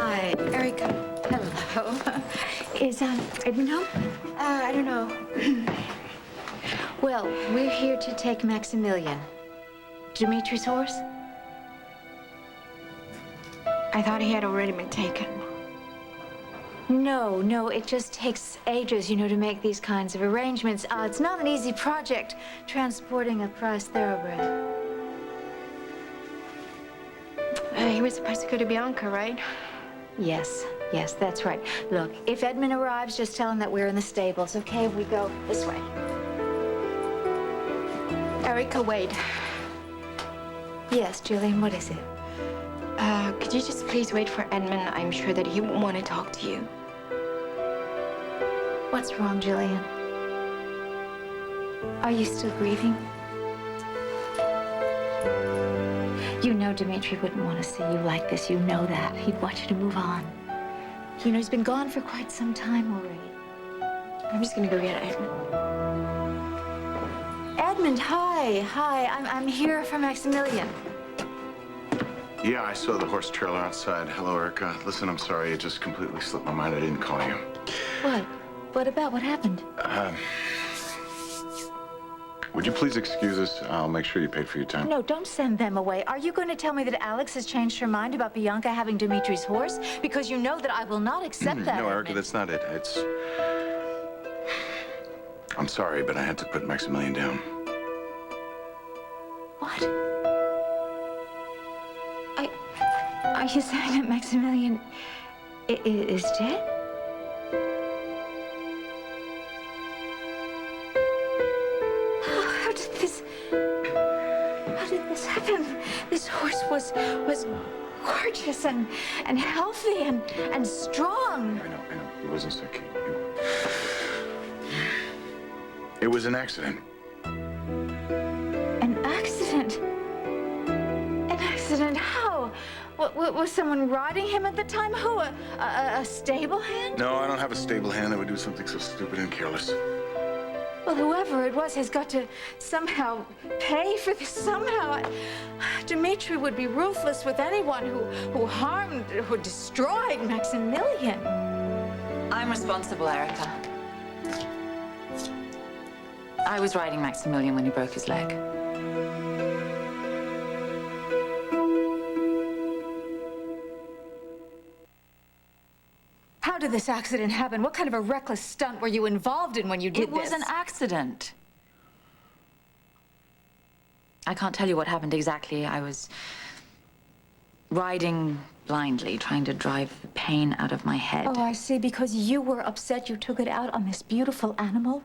Hi, Erica. Hello. Is Edmund home? I don't know. Well, we're here to take Maximilian. Dimitri's horse? I thought he had already been taken. No, it just takes ages, to make these kinds of arrangements. It's not an easy project, transporting a prize thoroughbred. He was supposed to go to Bianca, right? Yes, that's right. Look, if Edmund arrives, just tell him that we're in the stables, okay? We go this way. Erica, wait. Yes, Julian, what is it? Could you just please wait for Edmund? I'm sure that he won't want to talk to you. What's wrong, Julian? Are you still grieving? You know Dimitri wouldn't want to see you like this. You know that. He'd want you to move on. He's been gone for quite some time already. I'm just gonna go get Edmund. Edmund, hi. I'm here for Maximilian. Yeah, I saw the horse trailer outside. Hello, Erica. Listen, I'm sorry. It just completely slipped my mind. I didn't call you. What? What about? What happened? Would you please excuse us? I'll make sure you paid for your time. No, don't send them away. Are you going to tell me that Alex has changed her mind about Bianca having Dimitri's horse? Because you know that I will not accept that. No, Erica, Edmund. that's not it. I'm sorry, but I had to put Maximilian down. What? Are you saying that Maximilian is dead? How did this happen? This horse was gorgeous and healthy and strong. I know. He wasn't sick. It was an accident. An accident? An accident? How? Was someone riding him at the time? Who? A stable hand? No, I don't have a stable hand that would do something so stupid and careless. Well, whoever it was has got to somehow pay for this. Somehow. Dimitri would be ruthless with anyone who harmed or destroyed Maximilian. I'm responsible, Erica. I was riding Maximilian when he broke his leg. How did this accident happen? What kind of a reckless stunt were you involved in when you did this? It was an accident. I can't tell you what happened exactly. I was riding blindly, trying to drive the pain out of my head. Oh, I see. Because you were upset, you took it out on this beautiful animal?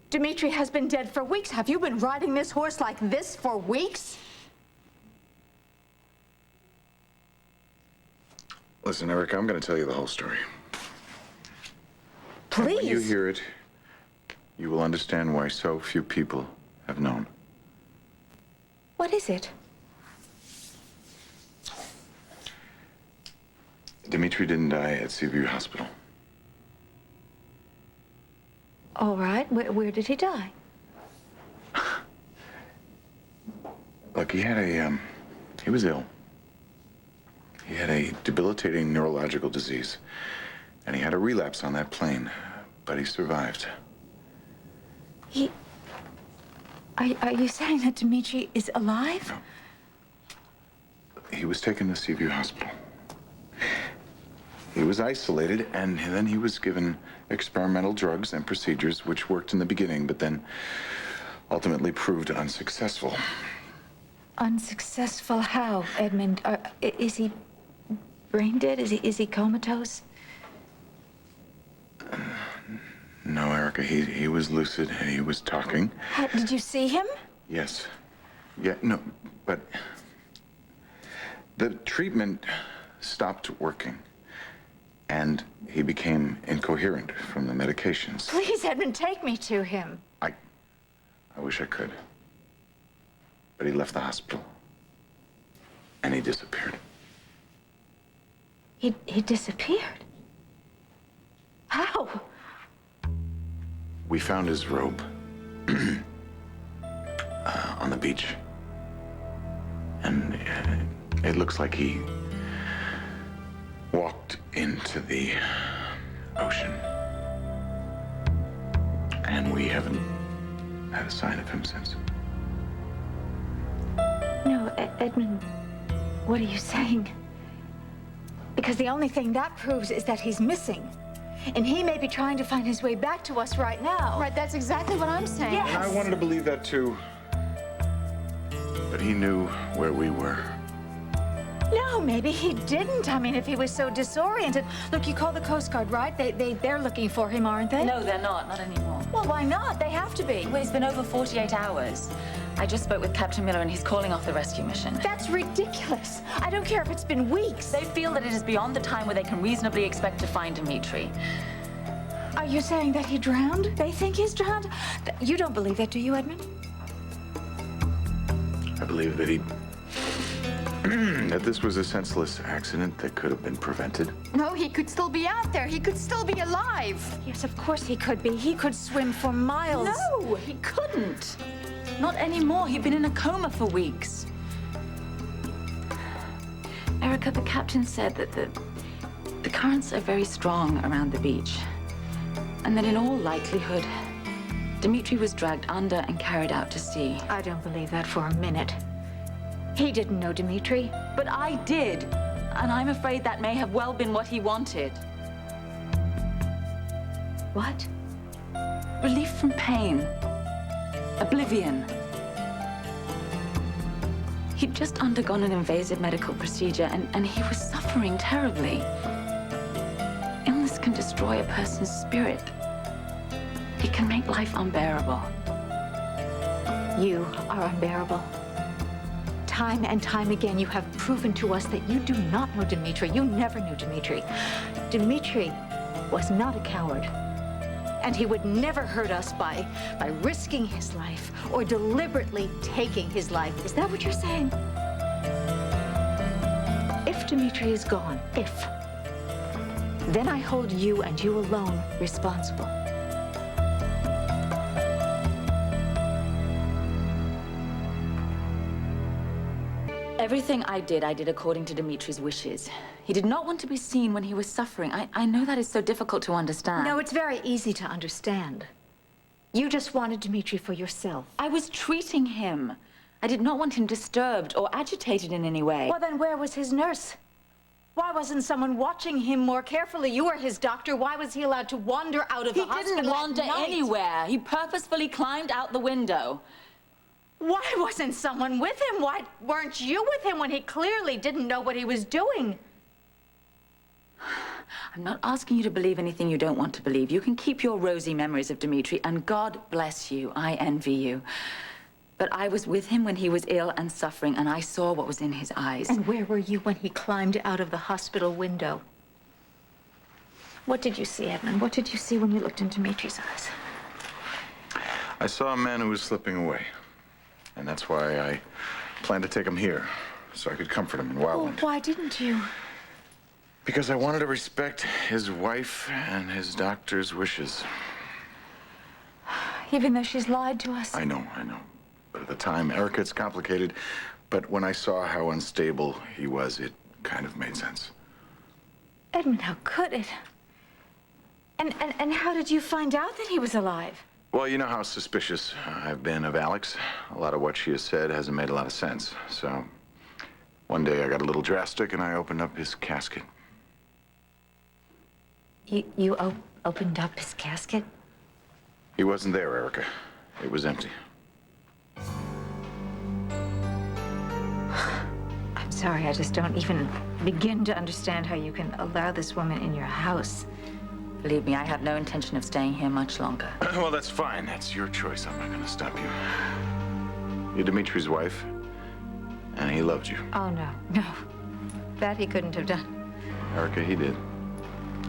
Dimitri has been dead for weeks. Have you been riding this horse like this for weeks? Listen, Erica, I'm going to tell you the whole story. Please. And when you hear it, you will understand why so few people have known. What is it? Dimitri didn't die at Seaview Hospital. All right. Where did he die? Look, he was ill. He had a debilitating neurological disease, and he had a relapse on that plane, but he survived. Are you saying that Dimitri is alive? No. He was taken to Seaview Hospital. He was isolated, and then he was given experimental drugs and procedures which worked in the beginning, but then ultimately proved unsuccessful. Unsuccessful how, Edmund? Is he brain dead? Is he comatose? No, Erica, he was lucid and he was talking. Did you see him? Yes. Yeah, no, but the treatment stopped working, and he became incoherent from the medications. Please, Edmund, take me to him. I wish I could. But he left the hospital, and he disappeared. He disappeared? How? We found his robe on the beach. And it looks like he walked into the ocean. And we haven't had a sign of him since. No, Edmund, what are you saying? Because the only thing that proves is that he's missing. And he may be trying to find his way back to us right now. Right, that's exactly what I'm saying. Yes. And I wanted to believe that too. But he knew where we were. No, maybe he didn't. I mean, if he was so disoriented. Look, you call the Coast Guard, right? They're looking for him, aren't they? No, they're not anymore. Well, why not? They have to be. Well, it's been over 48 hours. I just spoke with Captain Miller and he's calling off the rescue mission. That's ridiculous. I don't care if it's been weeks. They feel that it is beyond the time where they can reasonably expect to find Dimitri. Are you saying that he drowned? They think he's drowned? You don't believe that, do you, Edmund? I believe that that this was a senseless accident that could have been prevented. No, he could still be out there. He could still be alive. Yes, of course he could be. He could swim for miles. No, he couldn't. Not anymore. He'd been in a coma for weeks. Erica, the captain said that the currents are very strong around the beach. And that in all likelihood, Dimitri was dragged under and carried out to sea. I don't believe that for a minute. He didn't know Dimitri. But I did. And I'm afraid that may have well been what he wanted. What? Relief from pain. Oblivion. He'd just undergone an invasive medical procedure and he was suffering terribly. Illness can destroy a person's spirit. It can make life unbearable. You are unbearable. Time and time again, you have proven to us that you do not know Dimitri. You never knew Dimitri. Dimitri was not a coward. And he would never hurt us by risking his life or deliberately taking his life. Is that what you're saying? If Dimitri is gone, then I hold you and you alone responsible. Everything I did according to Dimitri's wishes. He did not want to be seen when he was suffering. I know that is so difficult to understand. No, it's very easy to understand. You just wanted Dimitri for yourself. I was treating him. I did not want him disturbed or agitated in any way. Well, then where was his nurse? Why wasn't someone watching him more carefully? You were his doctor. Why was he allowed to wander out of the hospital He didn't wander at night? anywhere. He purposefully climbed out the window. Why wasn't someone with him? Why weren't you with him when he clearly didn't know what he was doing? I'm not asking you to believe anything you don't want to believe. You can keep your rosy memories of Dimitri, and God bless you. I envy you. But I was with him when he was ill and suffering, and I saw what was in his eyes. And where were you when he climbed out of the hospital window? What did you see, Edmund? What did you see when you looked in Dimitri's eyes? I saw a man who was slipping away. And that's why I planned to take him here, so I could comfort him in Well, Wildland. why didn't you? Because I wanted to respect his wife and his doctor's wishes. Even though she's lied to us? I know. But at the time, Erica, it's complicated. But when I saw how unstable he was, it kind of made sense. Edmund, how could it? And how did you find out that he was alive? Well, you know how suspicious I've been of Alex. A lot of what she has said hasn't made a lot of sense. So one day I got a little drastic and I opened up his casket. You opened up his casket? He wasn't there, Erica. It was empty. I'm sorry, I just don't even begin to understand how you can allow this woman in your house. Believe me, I have no intention of staying here much longer. Well, that's fine. That's your choice. I'm not going to stop you. You're Dimitri's wife, and he loved you. Oh, no. That he couldn't have done. Erica, he did.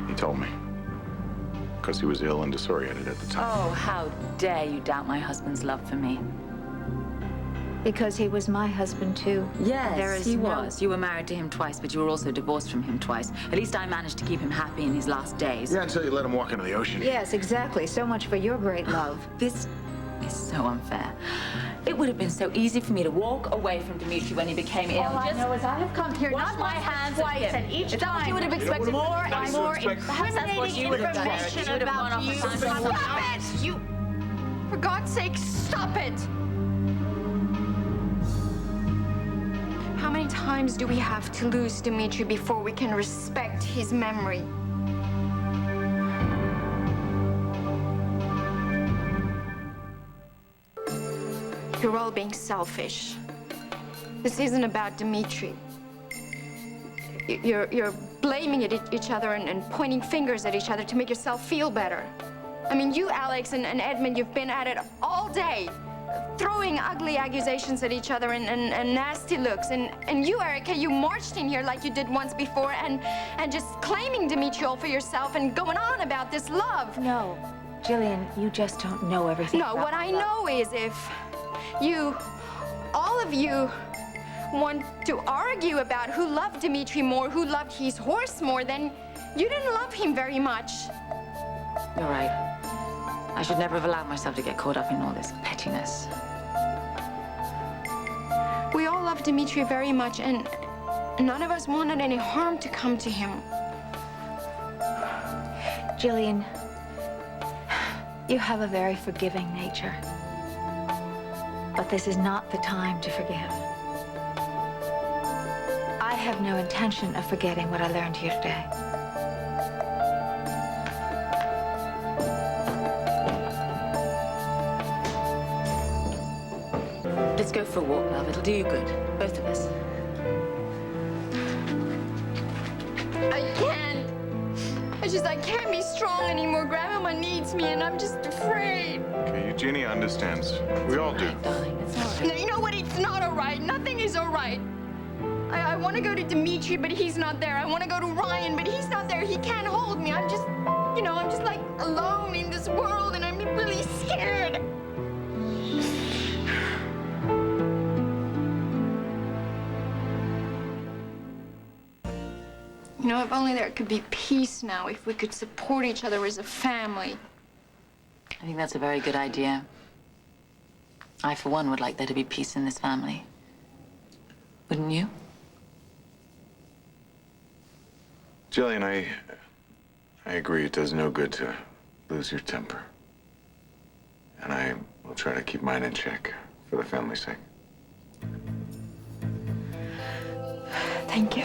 He told me. Because he was ill and disoriented at the time. Oh, how dare you doubt my husband's love for me. Because he was my husband, too. Yes, he was. You were married to him twice, but you were also divorced from him twice. At least I managed to keep him happy in his last days. Yeah, until you let him walk into the ocean. Yes, exactly. So much for your great love. This is so unfair. It would have been so easy for me to walk away from Dimitri when he became ill. All I know is I have come here wash not my once, but hands twice, of him. and each If that's what time you would have expected, more that's and more perhaps that's what you would have done. information You would have gone about off you. and found someone Stop else. it! You, for God's sake, stop it! How many times do we have to lose Dimitri before we can respect his memory? You're all being selfish. This isn't about Dimitri. You're blaming each other and pointing fingers at each other to make yourself feel better. I mean, you, Alex, and Edmund, you've been at it all day, throwing ugly accusations at each other and nasty looks. And you, Erica, you marched in here like you did once before and just claiming Dimitri all for yourself and going on about this love. No, Jillian, you just don't know everything. No, what I know is if you, all of you, want to argue about who loved Dimitri more, who loved his horse more, then you didn't love him very much. You're right. I should never have allowed myself to get caught up in all this pettiness. We all love Dimitri very much, and none of us wanted any harm to come to him. Jillian, you have a very forgiving nature. But this is not the time to forgive. I have no intention of forgetting what I learned here today. Let's go for a walk, love. It'll do you good. Both of us. I can't. I can't be strong anymore. Grandmama needs me, and I'm just afraid. Okay, Eugenie understands. We all do. Right, darling. It's all right. No, you know what? It's not all right. Nothing is all right. I want to go to Dimitri, but he's not there. I want to go to Ryan, but he's not there. He can't hold me. I'm just, I'm just like alone in this world, and I'm really scared. If only there could be peace now, if we could support each other as a family. I think that's a very good idea. I, for one, would like there to be peace in this family. Wouldn't you? Jillian, I agree it does no good to lose your temper. And I will try to keep mine in check for the family's sake. Thank you.